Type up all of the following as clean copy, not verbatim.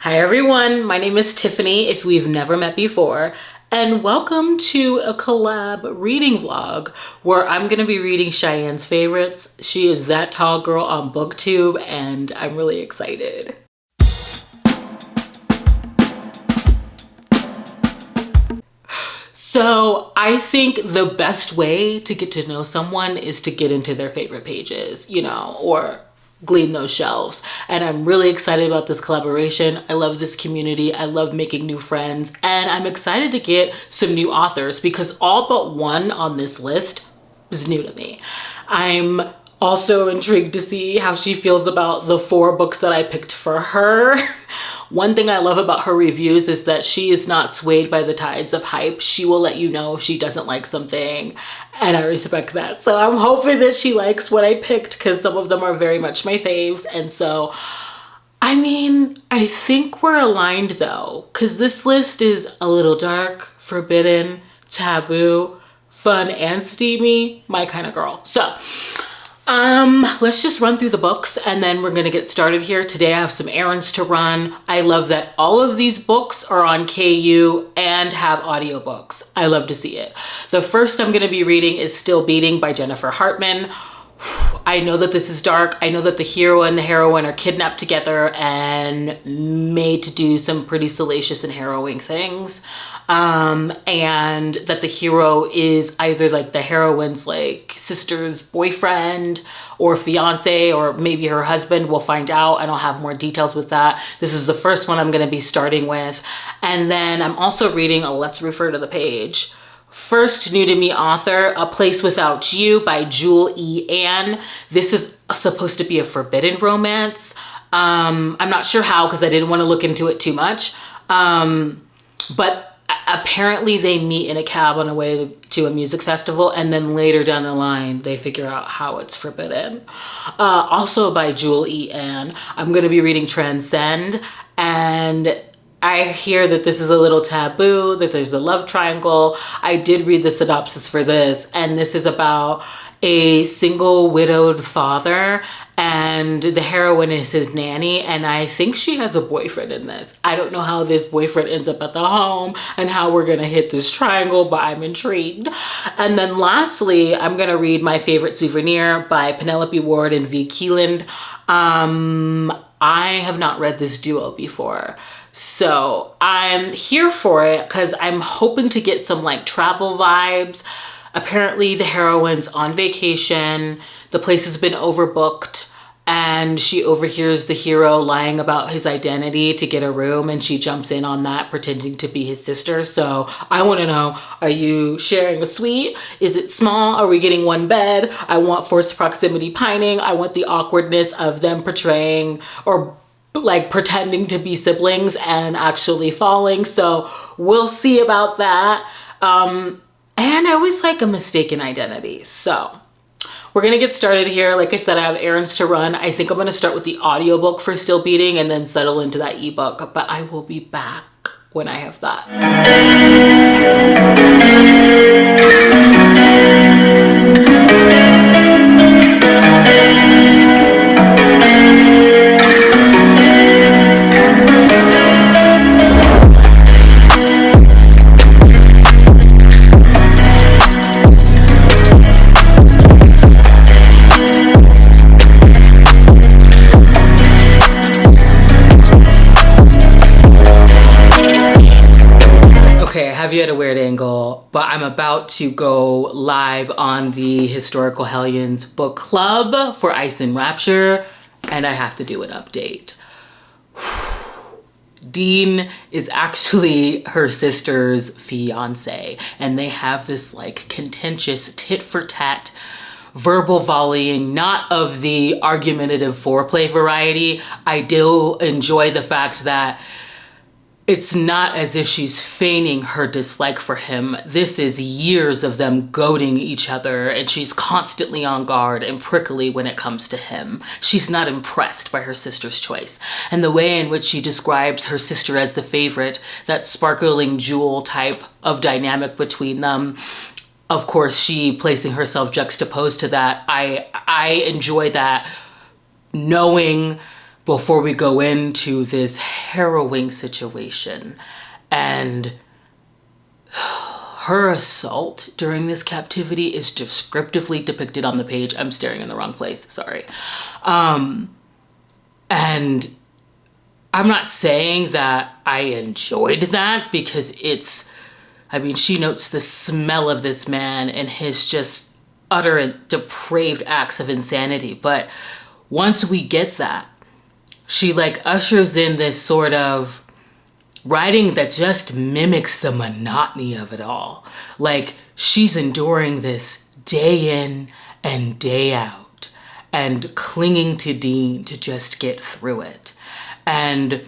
Hi everyone, my name is Tiffany if we've never met before, and welcome to a collab reading vlog where I'm going to be reading Cheyenne's favorites. She is that tall girl on BookTube and I'm really excited. So I think the best way to get to know someone is to get into their favorite pages, or glean those shelves. And I'm really excited about this collaboration. I love this community. I love making new friends. And I'm excited to get some new authors because all but one on this list is new to me. I'm also intrigued to see how she feels about the 4 books that I picked for her. One thing I love about her reviews is that she is not swayed by the tides of hype. She will let you know if she doesn't like something, and I respect that. So I'm hoping that she likes what I picked because some of them are very much my faves. And so, I think we're aligned though, because this list is a little dark, forbidden, taboo, fun, and steamy, my kind of girl. So let's just run through the books and then we're gonna get started here. Today I have some errands to run. I love that all of these books are on KU and have audiobooks. I love to see it. The first I'm gonna be reading is Still Beating by Jennifer Hartman. I know that this is dark. I know that the hero and the heroine are kidnapped together and made to do some pretty salacious and harrowing things. And that the hero is either like the heroine's like sister's boyfriend or fiance, or maybe her husband. We'll find out and I'll have more details with that. This is the first one I'm going to be starting with. And then I'm also reading, let's refer to the page. First new to me author, A Place Without You by Jewel E. Ann. This is supposed to be a forbidden romance. I'm not sure how because I didn't want to look into it too much. But apparently they meet in a cab on the way to a music festival, and then later down the line they figure out how it's forbidden. Also by Jewel E. Ann. I'm going to be reading Transcend, and I hear that this is a little taboo, that there's a love triangle. I did read the synopsis for this, and this is about a single widowed father, and the heroine is his nanny, and I think she has a boyfriend in this. I don't know how this boyfriend ends up at the home and how we're gonna hit this triangle, but I'm intrigued. And then lastly, I'm gonna read My Favorite Souvenir by Penelope Ward and V. Keeland. I have not read this duo before, so I'm here for it because I'm hoping to get some like travel vibes. Apparently the heroine's on vacation, the place has been overbooked, and she overhears the hero lying about his identity to get a room, and she jumps in on that pretending to be his sister. So I want to know, are you sharing a suite? Is it small? Are we getting one bed? I want forced proximity pining. I want the awkwardness of them portraying or like pretending to be siblings and actually falling. So we'll see about that. And I always like a mistaken identity. So we're going to get started here. Like I said, I have errands to run. I think I'm going to start with the audiobook for Still Beating and then settle into that ebook. But I will be back when I have that. Have you at a weird angle, but I'm about to go live on the Historical Hellions book club for Ice and Rapture, and I have to do an update. Dean is actually her sister's fiance, and they have this like contentious tit for tat verbal volleying, not of the argumentative foreplay variety. I do enjoy the fact that it's not as if she's feigning her dislike for him. This is years of them goading each other, and she's constantly on guard and prickly when it comes to him. She's not impressed by her sister's choice. And the way in which she describes her sister as the favorite, that sparkling jewel type of dynamic between them, of course, she placing herself juxtaposed to that. I enjoy that, knowing before we go into this harrowing situation. And her assault during this captivity is descriptively depicted on the page. I'm staring in the wrong place, sorry. And I'm not saying that I enjoyed that, because she notes the smell of this man and his just utter and depraved acts of insanity. But once we get that, she like ushers in this sort of writing that just mimics the monotony of it all. Like, she's enduring this day in and day out and clinging to Dean to just get through it. And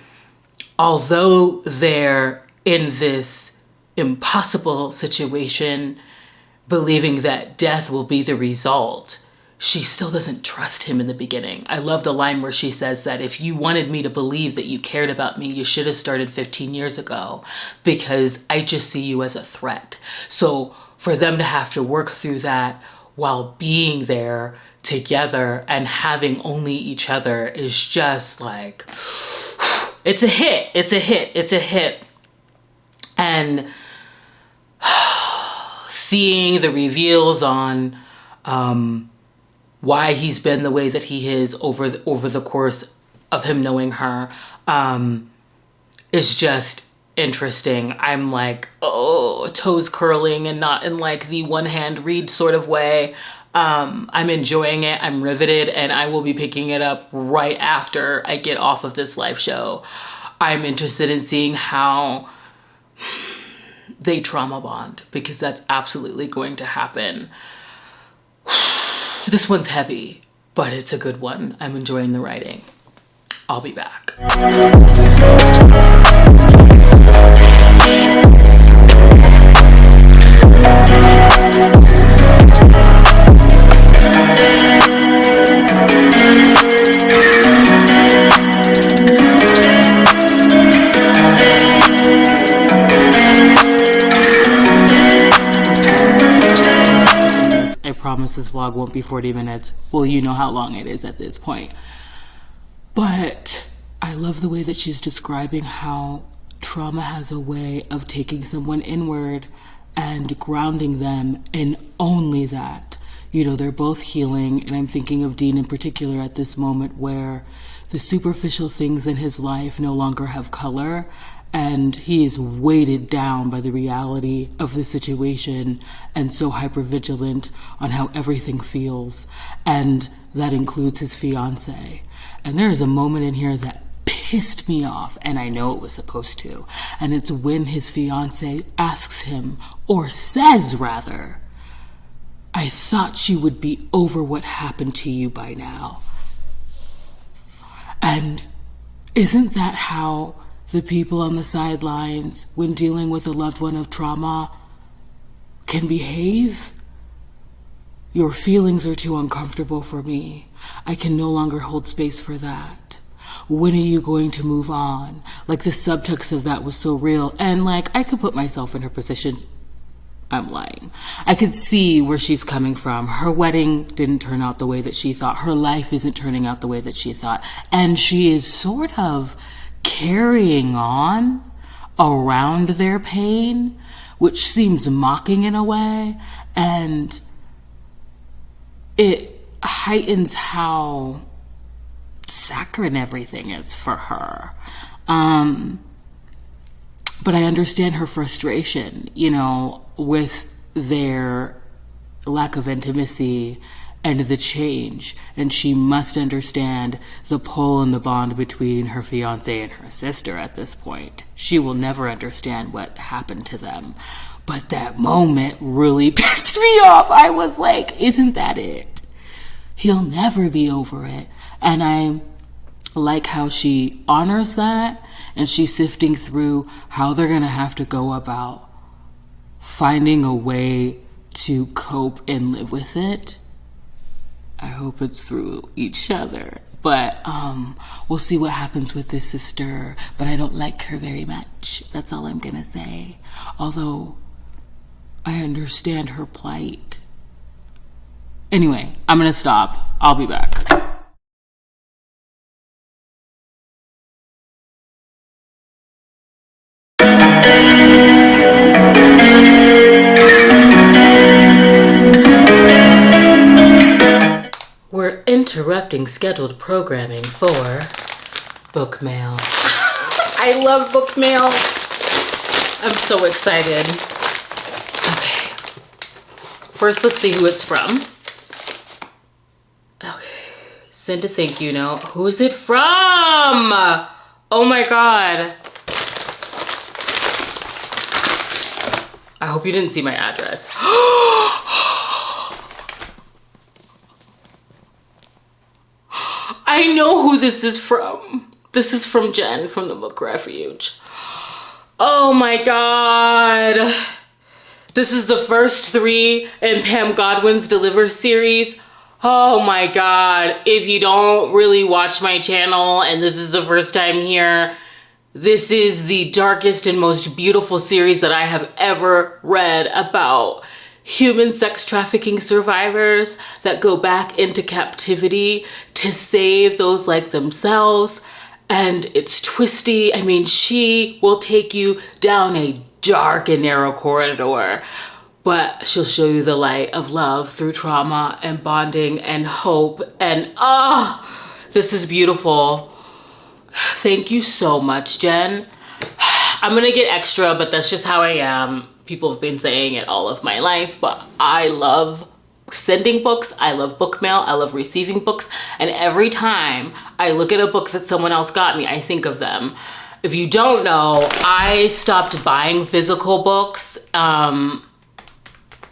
although they're in this impossible situation, believing that death will be the result, she still doesn't trust him in the beginning. I love the line where she says that if you wanted me to believe that you cared about me, you should have started 15 years ago, because I just see you as a threat. So for them to have to work through that while being there together and having only each other is just like, it's a hit. It's a hit. It's a hit. And seeing the reveals on why he's been the way that he is over the course of him knowing her is just interesting. I'm like, oh, toes curling, and not in like the one hand read sort of way. I'm enjoying it. I'm riveted, and I will be picking it up right after I get off of this live show. I'm interested in seeing how they trauma bond, because that's absolutely going to happen. This one's heavy, but it's a good one. I'm enjoying the writing. I'll be back. I promise this vlog won't be 40 minutes. Well, you know how long it is at this point. But I love the way that she's describing how trauma has a way of taking someone inward and grounding them in only that. You know, they're both healing, and I'm thinking of Dean in particular at this moment where the superficial things in his life no longer have color, and he is weighted down by the reality of the situation and so hypervigilant on how everything feels. And that includes his fiance. And there is a moment in here that pissed me off, and I know it was supposed to. And it's when his fiance asks him, or says rather, I thought she would be over what happened to you by now. And isn't that how the people on the sidelines, when dealing with a loved one of trauma, can behave? Your feelings are too uncomfortable for me. I can no longer hold space for that. When are you going to move on? Like, the subtext of that was so real. And like, I could put myself in her position. I'm lying. I could see where she's coming from. Her wedding didn't turn out the way that she thought. Her life isn't turning out the way that she thought. And she is sort of carrying on around their pain, which seems mocking in a way, and it heightens how saccharine everything is for her. But I understand her frustration, you know, with their lack of intimacy and the change, and she must understand the pull and the bond between her fiance and her sister at this point. She will never understand what happened to them. But that moment really pissed me off. I was like, isn't that it? He'll never be over it. And I like how she honors that, and she's sifting through how they're gonna have to go about finding a way to cope and live with it. I hope it's through each other. But we'll see what happens with this sister. But I don't like her very much. That's all I'm gonna say. Although I understand her plight. Anyway, I'm gonna stop. I'll be back. We're interrupting scheduled programming for book mail. I love book mail. I'm so excited. Okay. First, let's see who it's from. Okay. Send a thank you note. Who's it from? Oh my God. I hope you didn't see my address. I know who this is from. This is from Jen from the Book Refuge. Oh my God. This is the first 3 in Pam Godwin's Deliver series. Oh my God. If you don't really watch my channel and this is the first time here, this is the darkest and most beautiful series that I have ever read about human sex trafficking survivors that go back into captivity to save those like themselves. And it's twisty. I mean, she will take you down a dark and narrow corridor, but she'll show you the light of love through trauma and bonding and hope. And this is beautiful. Thank you so much, Jen. I'm gonna get extra, but that's just how I am. People have been saying it all of my life, but I love sending books. I love book mail. I love receiving books. And every time I look at a book that someone else got me, I think of them. If you don't know, I stopped buying physical books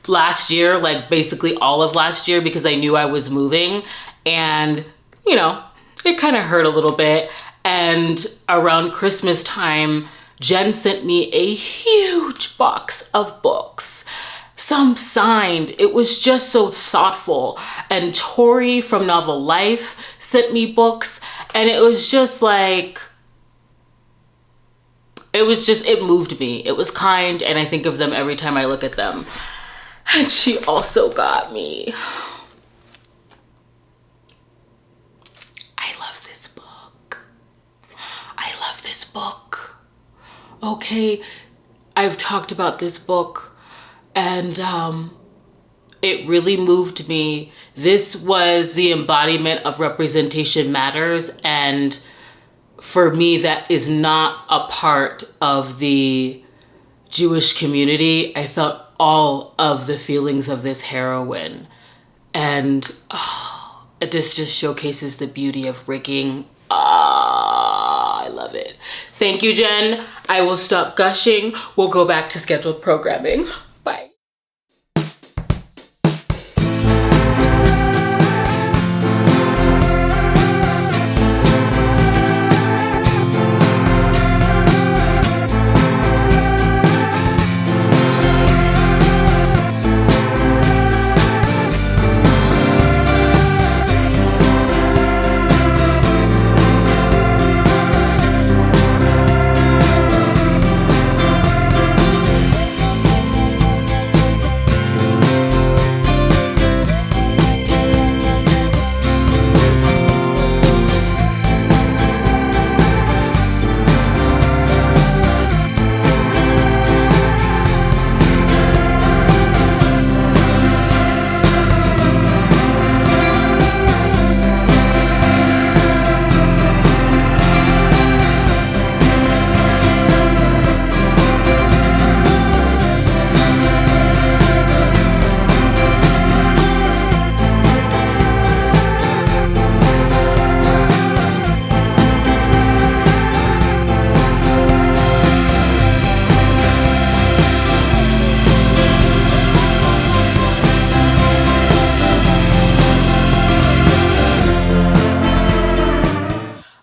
last year, like basically all of last year, because I knew I was moving and, you know, it kind of hurt a little bit. And around Christmas time, Jen sent me a huge box of books, some signed. It was just so thoughtful. And Tori from Novel Life sent me books, and it was just like, it moved me. It was kind, and I think of them every time I look at them. And she also got me. I love this book. I love this book. Okay, I've talked about this book, and it really moved me. This was the embodiment of representation matters, and for me, that is not a part of the Jewish community. I felt all of the feelings of this heroine, and this just showcases the beauty of rigging. I love it. Thank you, Jen. I will stop gushing. We'll go back to scheduled programming. Bye.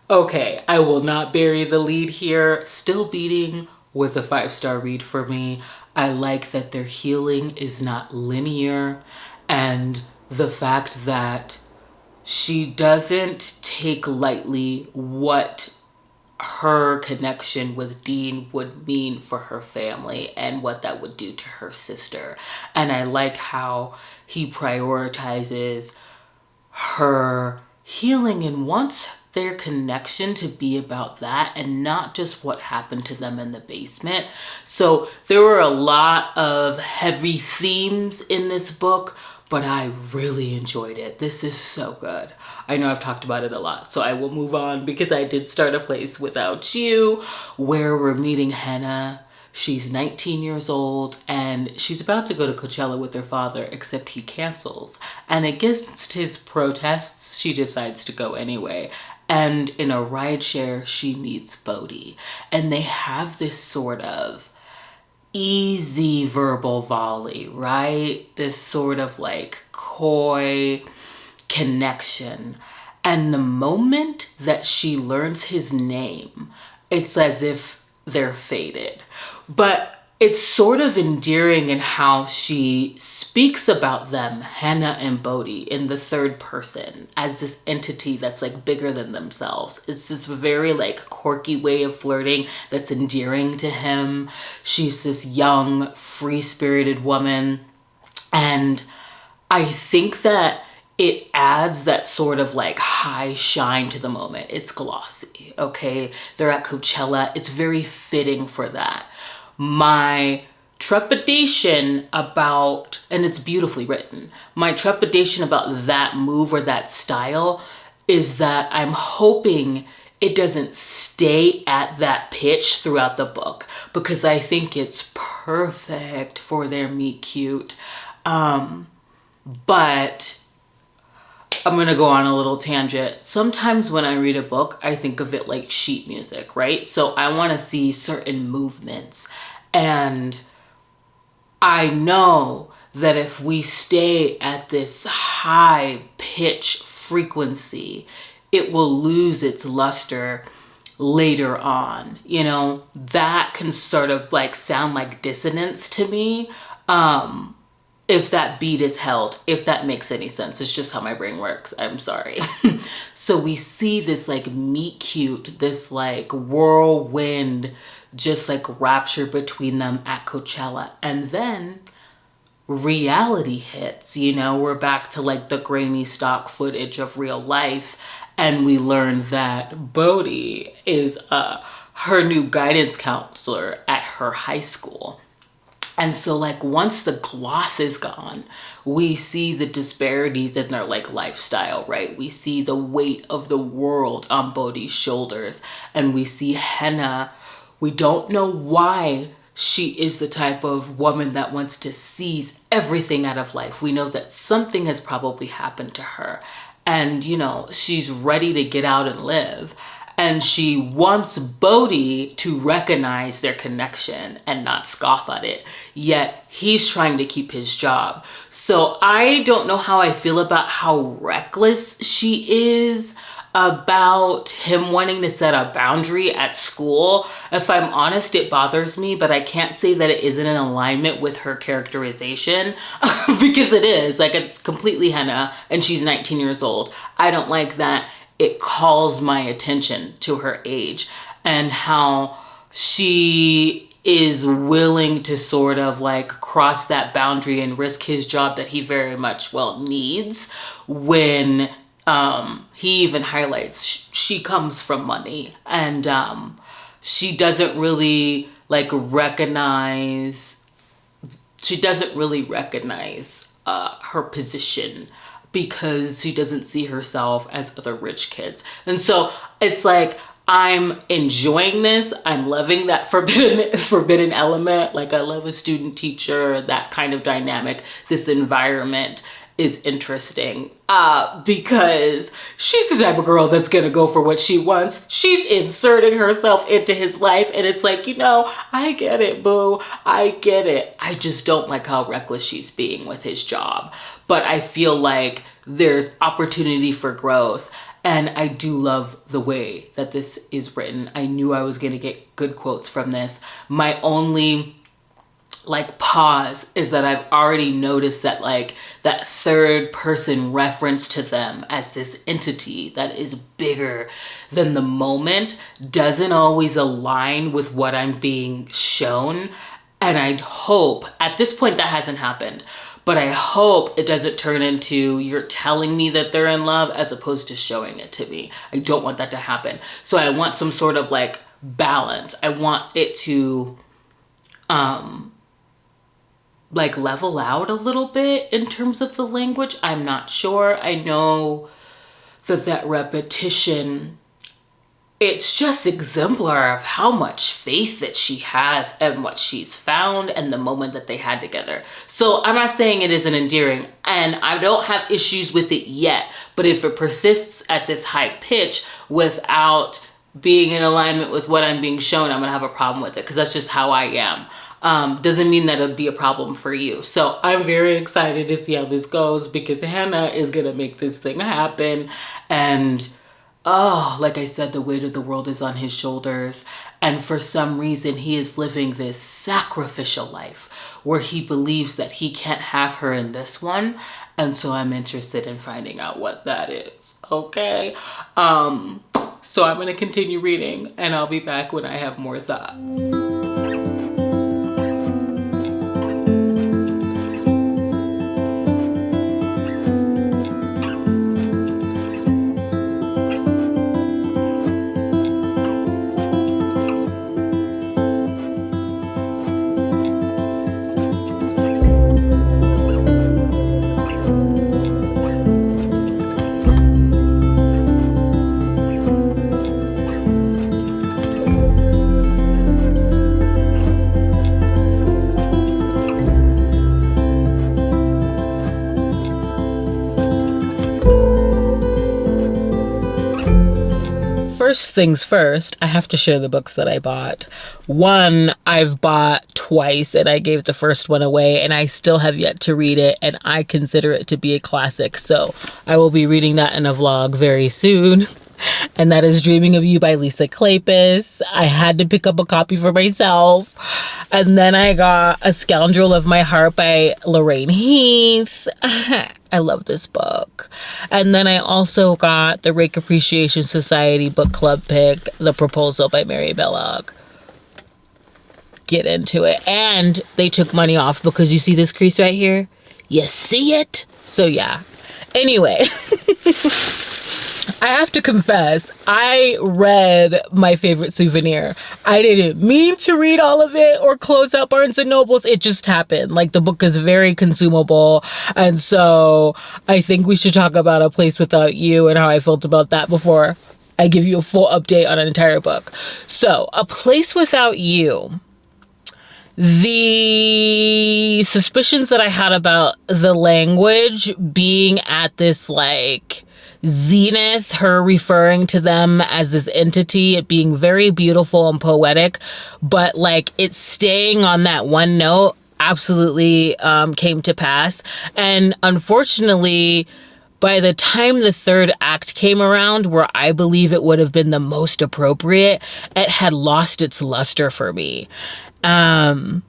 Okay, I will not bury the lead here. Still Beating was a 5-star read for me. I like that their healing is not linear, and the fact that she doesn't take lightly what her connection with Dean would mean for her family and what that would do to her sister. And I like how he prioritizes her healing and wants their connection to be about that and not just what happened to them in the basement. So there were a lot of heavy themes in this book, but I really enjoyed it. This is so good. I know I've talked about it a lot, so I will move on because I did start A Place Without You, where we're meeting Hannah. She's 19 years old and she's about to go to Coachella with her father, except he cancels. And against his protests, she decides to go anyway. And in a rideshare, she meets Bodhi. And they have this sort of easy verbal volley, right? This sort of like coy connection. And the moment that she learns his name, it's as if they're fated. But it's sort of endearing in how she speaks about them, Hannah and Bodhi, in the third person as this entity that's like bigger than themselves. It's this very like quirky way of flirting that's endearing to him. She's this young, free-spirited woman. And I think that it adds that sort of like high shine to the moment. It's glossy, okay? They're at Coachella. It's very fitting for that. My trepidation about, and it's beautifully written, my trepidation about that move or that style is that I'm hoping it doesn't stay at that pitch throughout the book, because I think it's perfect for their meet cute. But I'm going to go on a little tangent. Sometimes when I read a book, I think of it like sheet music, right? So I want to see certain movements. And I know that if we stay at this high pitch frequency, it will lose its luster later on. You know, that can sort of like sound like dissonance to me. If that beat is held, if that makes any sense. It's just how my brain works. I'm sorry. So we see this like meet cute, this like whirlwind, just like rapture between them at Coachella. And then reality hits, you know, we're back to like the grainy stock footage of real life. And we learn that Bodhi is her new guidance counselor at her high school. And so like once the gloss is gone, we see the disparities in their like lifestyle, right? We see the weight of the world on Bodhi's shoulders, and we see Henna. We don't know why she is the type of woman that wants to seize everything out of life. We know that something has probably happened to her, and you know, she's ready to get out and live. And she wants Bodhi to recognize their connection and not scoff at it. Yet he's trying to keep his job. So I don't know how I feel about how reckless she is about him wanting to set a boundary at school. If I'm honest, it bothers me, but I can't say that it isn't in alignment with her characterization because it is. Like, it's completely Henna and she's 19 years old. I don't like that. It calls my attention to her age and how she is willing to sort of like cross that boundary and risk his job that he very much well needs, when he even highlights she comes from money, and she doesn't really recognize her position, because she doesn't see herself as other rich kids. And so it's like, I'm enjoying this. I'm loving that forbidden element. Like, I love a student teacher, that kind of dynamic. This environment is interesting because she's the type of girl that's gonna go for what she wants. She's inserting herself into his life, and it's like, you know, I get it, boo. I get it. I just don't like how reckless she's being with his job. But I feel like there's opportunity for growth. And I do love the way that this is written. I knew I was gonna get good quotes from this. My only pause is that I've already noticed that that third person reference to them as this entity that is bigger than the moment doesn't always align with what I'm being shown. And I'd hope, at this point that hasn't happened, but I hope it doesn't turn into you're telling me that they're in love as opposed to showing it to me. I don't want that to happen. So I want some sort of like balance. I want it to like level out a little bit in terms of the language. I'm not sure. I know that repetition, it's just exemplar of how much faith that she has and what she's found and the moment that they had together. So I'm not saying it isn't endearing, and I don't have issues with it yet, but if it persists at this high pitch without being in alignment with what I'm being shown, I'm gonna have a problem with it, because that's just how I am. Doesn't mean that it'll be a problem for you. So I'm very excited to see how this goes, because Hannah is gonna make this thing happen. And oh, like I said, the weight of the world is on his shoulders. And for some reason, he is living this sacrificial life where he believes that he can't have her in this one. And so I'm interested in finding out what that is. Okay. So I'm going to continue reading, and I'll be back when I have more thoughts. First things first, I have to share the books that I bought. One I've bought twice, and I gave the first one away, and I still have yet to read it, and I consider it to be a classic. So I will be reading that in a vlog very soon. And that is Dreaming of You by Lisa Kleypas. I had to pick up a copy for myself. And then I got A Scoundrel of My Heart by Lorraine Heath. I love this book. And then I also got the Rake Appreciation Society book club pick, The Proposal by Mary Belloc. Get into it. And they took money off, because you see this crease right here? You see it? So yeah. Anyway. I have to confess, I read My Favorite Souvenir. I didn't mean to read all of it or close out Barnes & Nobles. It just happened. Like, the book is very consumable. And so I think we should talk about A Place Without You and how I felt about that before I give you a full update on an entire book. So, A Place Without You. The suspicions that I had about the language being at this, like, zenith, her referring to them as this entity, it being very beautiful and poetic, but like it's staying on that one note absolutely came to pass. And unfortunately, by the time the third act came around, where I believe it would have been the most appropriate, it had lost its luster for me. I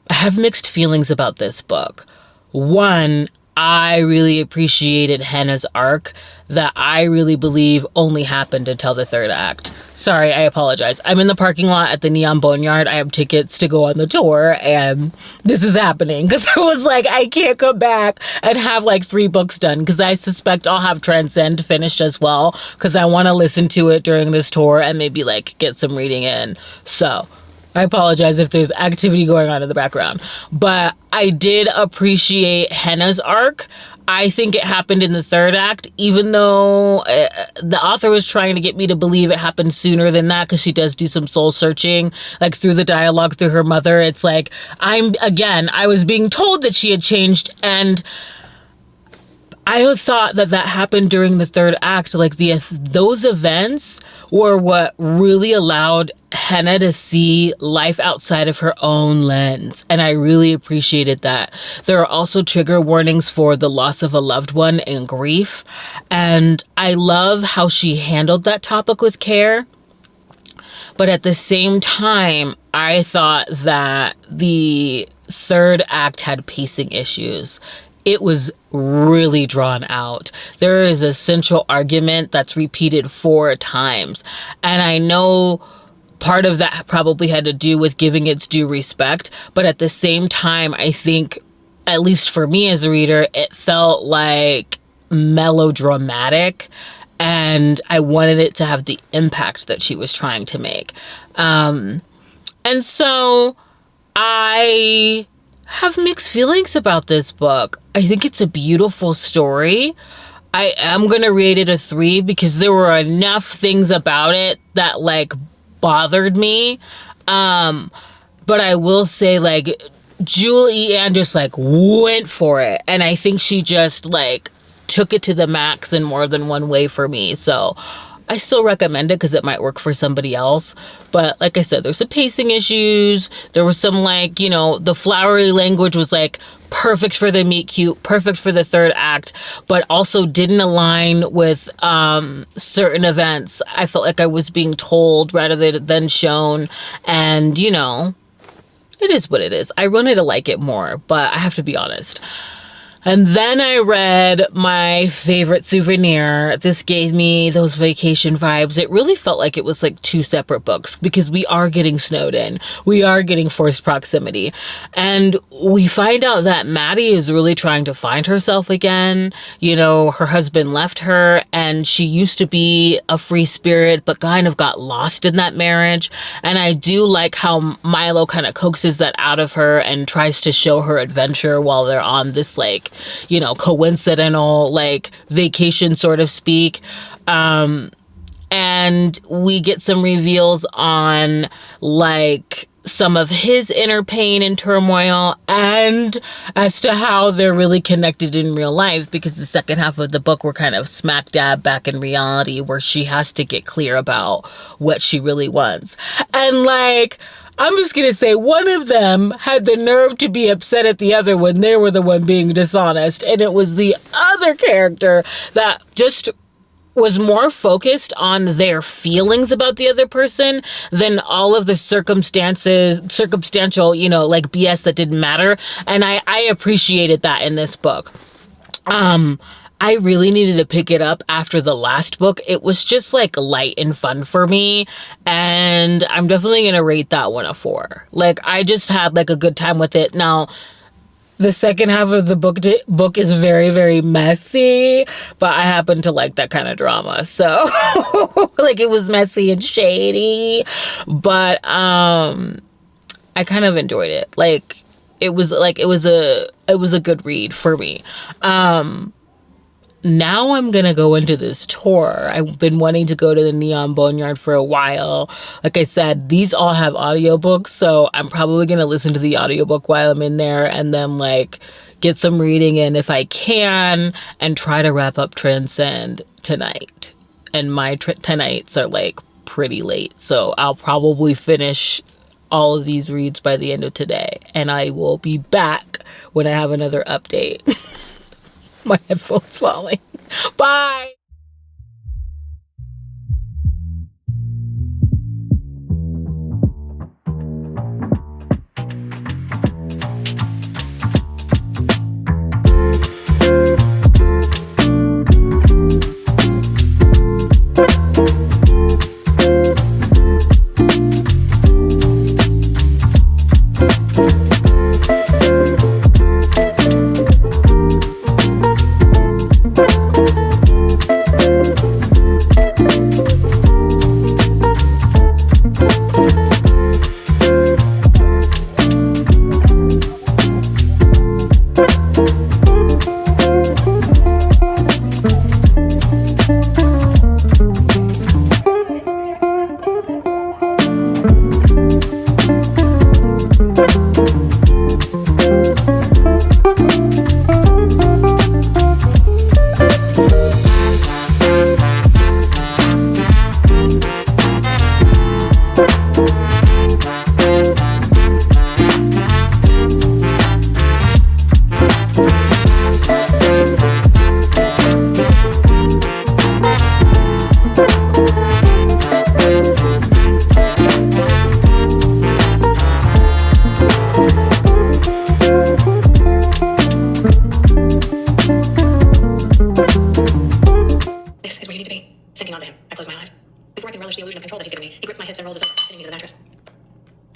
have mixed feelings about this book. One, I really appreciated Hannah's arc that I really believe only happened until the third act. Sorry, I apologize. I'm in the parking lot at the Neon Boneyard. I have tickets to go on the tour, and this is happening because I was like, I can't come back and have like 3 books done, because I suspect I'll have Transcend finished as well, because I want to listen to it during this tour and maybe like get some reading in. So I apologize if there's activity going on in the background, but I did appreciate Hannah's arc. I think it happened in the third act, even though the author was trying to get me to believe it happened sooner than that, because she does do some soul searching, like through the dialogue through her mother. It's like, I was being told that she had changed, and I thought that happened during the third act. Like those events were what really allowed Hannah to see life outside of her own lens. And I really appreciated that. There are also trigger warnings for the loss of a loved one and grief. And I love how she handled that topic with care. But at the same time, I thought that the third act had pacing issues. It was really drawn out. There is a central argument that's repeated 4 times. And I know part of that probably had to do with giving its due respect. But at the same time, I think at least for me as a reader, it felt like melodramatic, and I wanted it to have the impact that she was trying to make. And so I have mixed feelings about this book. I think it's a beautiful story. I am going to rate it a 3 because there were enough things about it that like bothered me. But I will say, like, Julie Ann just like went for it. And I think she just like took it to the max in more than one way for me. So I still recommend it because it might work for somebody else. But like I said, there's some pacing issues. There was some like, you know, the flowery language was like perfect for the meet cute, perfect for the third act, but also didn't align with certain events. I felt like I was being told rather than shown. And, you know, it is what it is. I wanted to like it more, but I have to be honest. And then I read my favorite souvenir. This gave me those vacation vibes. It really felt like it was like 2 separate books because we are getting snowed in. We are getting forced proximity. And we find out that Maddie is really trying to find herself again. You know, her husband left her and she used to be a free spirit, but kind of got lost in that marriage. And I do like how Milo kind of coaxes that out of her and tries to show her adventure while they're on this like, you know, coincidental like vacation sort of speak. And we get some reveals on like some of his inner pain and turmoil and as to how they're really connected in real life, because the second half of the book we're kind of smack dab back in reality where she has to get clear about what she really wants. And like, I'm just going to say one of them had the nerve to be upset at the other when they were the one being dishonest. And it was the other character that just was more focused on their feelings about the other person than all of the circumstantial, you know, like BS that didn't matter. And I appreciated that in this book. I really needed to pick it up after the last book. It was just like light and fun for me. And I'm definitely going to rate that one a 4. Like I just had like a good time with it. Now, the second half of the book is very, very messy, but I happen to like that kind of drama. So like it was messy and shady, but I kind of enjoyed it. Like it was a good read for me. Now I'm going to go into this tour. I've been wanting to go to the Neon Boneyard for a while. Like I said, these all have audiobooks, so I'm probably going to listen to the audiobook while I'm in there and then like get some reading in if I can and try to wrap up Transcend tonight. And my tonights are like pretty late, so I'll probably finish all of these reads by the end of today and I will be back when I have another update. My headphones falling. Bye.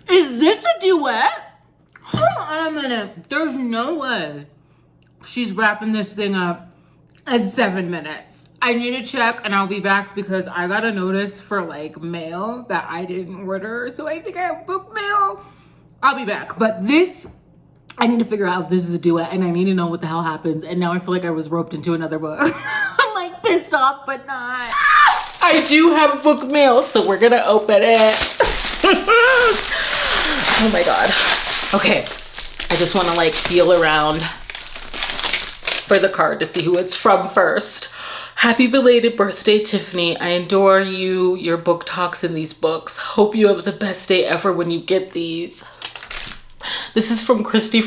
Is this a duet? Huh. on a minute. There's no way she's wrapping this thing up in 7 minutes. I need to check and I'll be back because I got a notice for like mail that I didn't order. So I think I have book mail. I'll be back. But this, I need to figure out if this is a duet and I need to know what the hell happens. And now I feel like I was roped into another book. I'm like pissed off, but not. I do have book mail, so we're gonna open it. Oh my God. Okay, I just wanna like feel around for the card to see who it's from first. Happy belated birthday, Tiffany. I adore you, your book talks in these books. Hope you have the best day ever when you get these. This is from Christy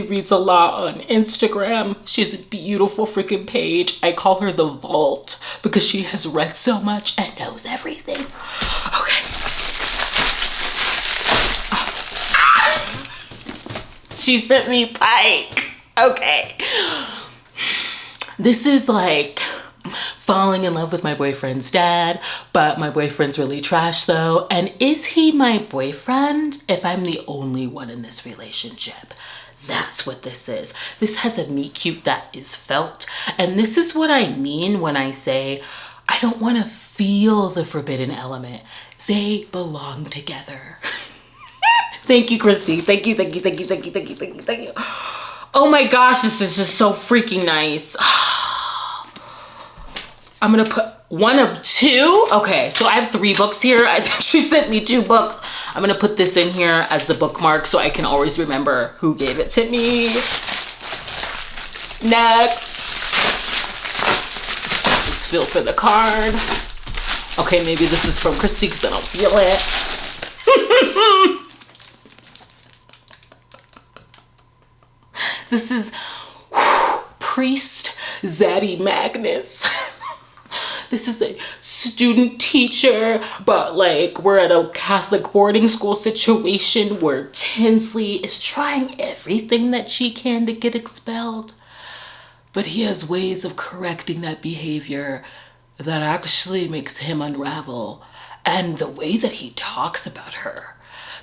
Reads a Lot on Instagram. She has a beautiful freaking page. I call her the Vault because she has read so much and knows everything. Okay. She sent me Pike. Okay. This is like falling in love with my boyfriend's dad, but my boyfriend's really trash though. And is he my boyfriend if I'm the only one in this relationship? That's what this is. This has a meet cute that is felt. And this is what I mean when I say, I don't want to feel the forbidden element. They belong together. Thank you, Christy. Thank you. Oh my gosh, this is just so freaking nice. I'm gonna put one of two. Okay, so I have 3 books here. I think she sent me 2 books. I'm gonna put this in here as the bookmark so I can always remember who gave it to me. Next. Let's feel for the card. Okay, maybe this is from Christy because I don't feel it. This is Priest Zaddy Magnus. This is a student teacher, but like we're at a Catholic boarding school situation where Tinsley is trying everything that she can to get expelled. But he has ways of correcting that behavior that actually makes him unravel. And the way that he talks about her,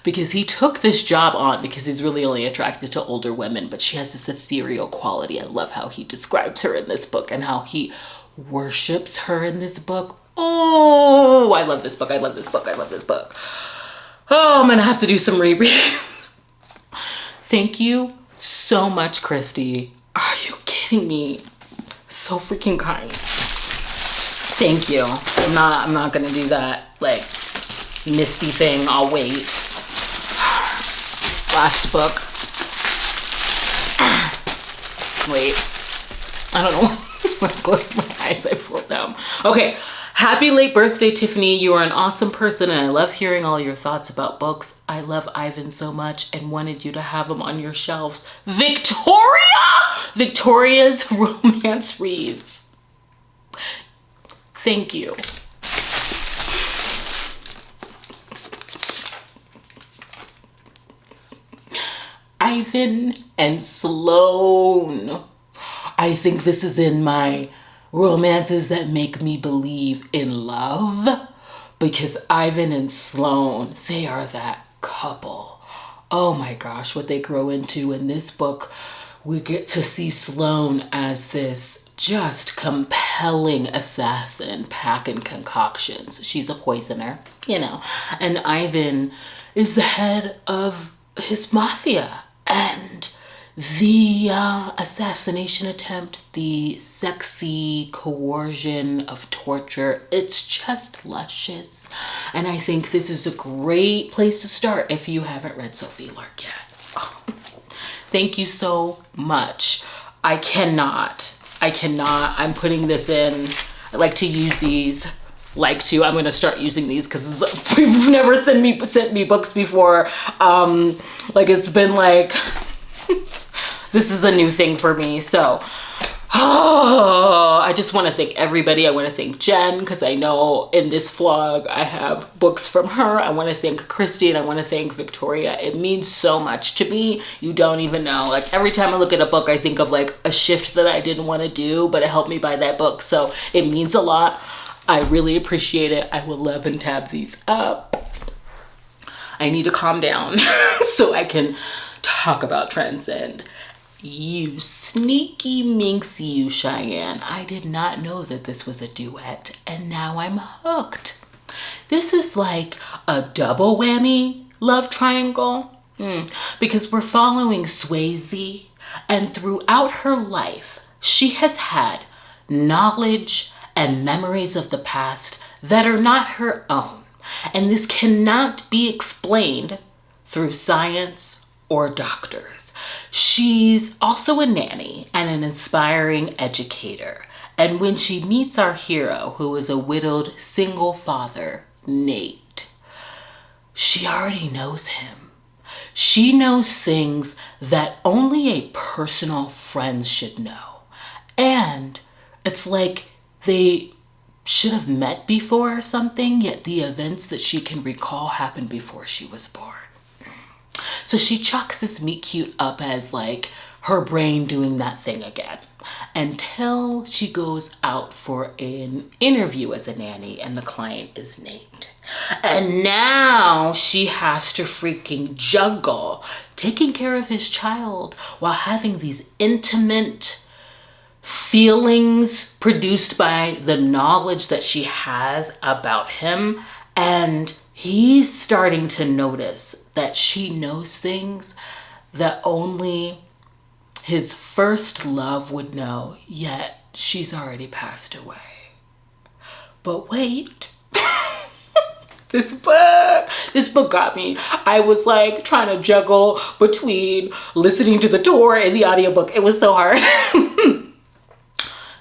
because he took this job on because he's really only attracted to older women, but she has this ethereal quality. I love how he describes her in this book and how he worships her in this book. Oh, I love this book. I love this book. Oh, I'm gonna have to do some rereads. Thank you so much, Christy. Are you kidding me? So freaking kind. Thank you. I'm not gonna do that like misty thing. I'll wait. Last book. Wait. I don't know. I closed my eyes, I wrote them. Okay. Happy late birthday, Tiffany. You are an awesome person and I love hearing all your thoughts about books. I love Ivan so much and wanted you to have him on your shelves. Victoria! Victoria's romance reads. Thank you. Ivan and Sloane. I think this is in my romances that make me believe in love, because Ivan and Sloane, they are that couple. Oh my gosh, what they grow into in this book. We get to see Sloane as this just compelling assassin packing concoctions. She's a poisoner, you know, and Ivan is the head of his mafia. And the assassination attempt, the sexy coercion of torture, it's just luscious. And I think this is a great place to start if you haven't read Sophie Lark yet. Oh. Thank you so much. I cannot. I'm putting this in. I like to use these. I'm gonna start using these because we've never sent me books before. Like it's been like this is a new thing for me. So I just want to thank everybody. I want to thank Jen because I know in this vlog I have books from her. I want to thank Christy and I want to thank Victoria. It means so much to me. You don't even know. Like every time I look at a book, I think of like a shift that I didn't want to do, but it helped me buy that book. So it means a lot. I really appreciate it. I will love and tab these up. I need to calm down so I can Talk about transcend. You sneaky minx, you, Cheyenne. I did not know that this was a duet, and now I'm hooked. This is like a double whammy love triangle. Because we're following Swayze, and throughout her life, she has had knowledge and memories of the past that are not her own. And this cannot be explained through science or doctors. She's also a nanny and an inspiring educator. And when she meets our hero, who is a widowed single father, Nate, she already knows him. She knows things that only a personal friend should know. And it's like they should have met before or something, yet the events that she can recall happened before she was born. So she chalks this meet cute up as like her brain doing that thing again, until she goes out for an interview as a nanny and the client is Nate. And now she has to freaking juggle taking care of his child while having these intimate feelings produced by the knowledge that she has about him. And he's starting to notice that she knows things that only his first love would know, yet she's already passed away. But wait. This book got me. I was like trying to juggle between listening to the tour and the audiobook. It was so hard.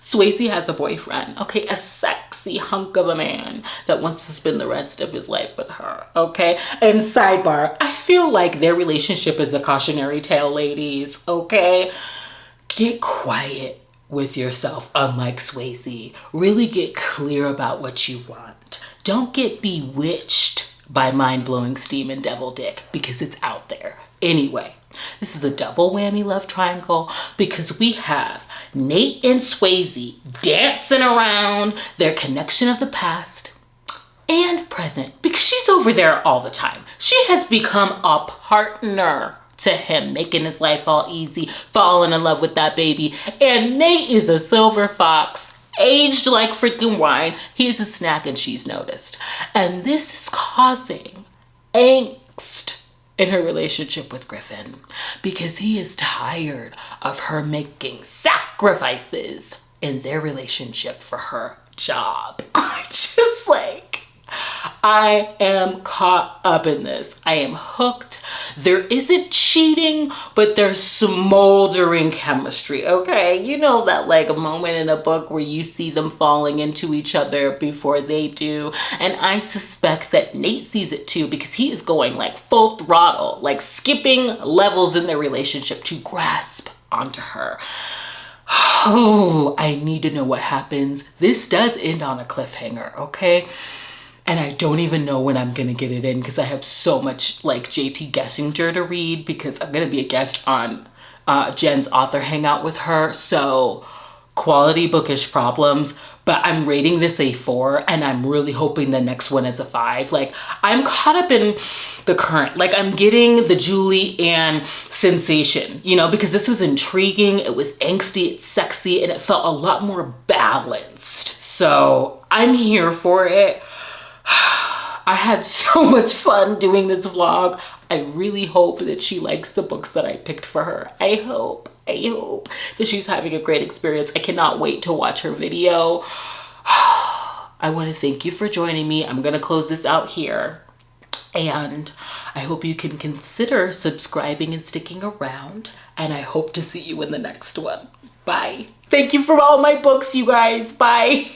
Swayze has a boyfriend, okay? A sexy hunk of a man that wants to spend the rest of his life with her, okay? And sidebar, I feel like their relationship is a cautionary tale, ladies, okay? Get quiet with yourself, unlike Swayze. Really get clear about what you want. Don't get bewitched by mind-blowing steam and devil dick, because it's out there. Anyway, this is a double whammy love triangle because we have Nate and Swayze dancing around their connection of the past and present, because she's over there all the time. She has become a partner to him, making his life all easy, falling in love with that baby. And Nate is a silver fox, aged like freaking wine. He's a snack and she's noticed. And this is causing angst in her relationship with Griffin, because he is tired of her making sacrifices in their relationship for her job. Just like, I am caught up in this. I am hooked. There isn't cheating, but there's smoldering chemistry, okay? You know that like a moment in a book where you see them falling into each other before they do. And I suspect that Nate sees it too, because he is going like full throttle, like skipping levels in their relationship to grasp onto her. Oh, I need to know what happens. This does end on a cliffhanger, okay? And I don't even know when I'm going to get it in, because I have so much like JT Gessinger to read, because I'm going to be a guest on Jen's author hangout with her. So quality bookish problems, but I'm rating this a 4 and I'm really hoping the next one is a 5. Like, I'm caught up in the current, like I'm getting the Julie Ann sensation, you know, because this was intriguing. It was angsty, it's sexy, and it felt a lot more balanced. So I'm here for it. I had so much fun doing this vlog. I really hope that she likes the books that I picked for her. I hope that she's having a great experience. I cannot wait to watch her video. I want to thank you for joining me. I'm going to close this out here. And I hope you can consider subscribing and sticking around. And I hope to see you in the next one. Bye. Thank you for all my books, you guys. Bye.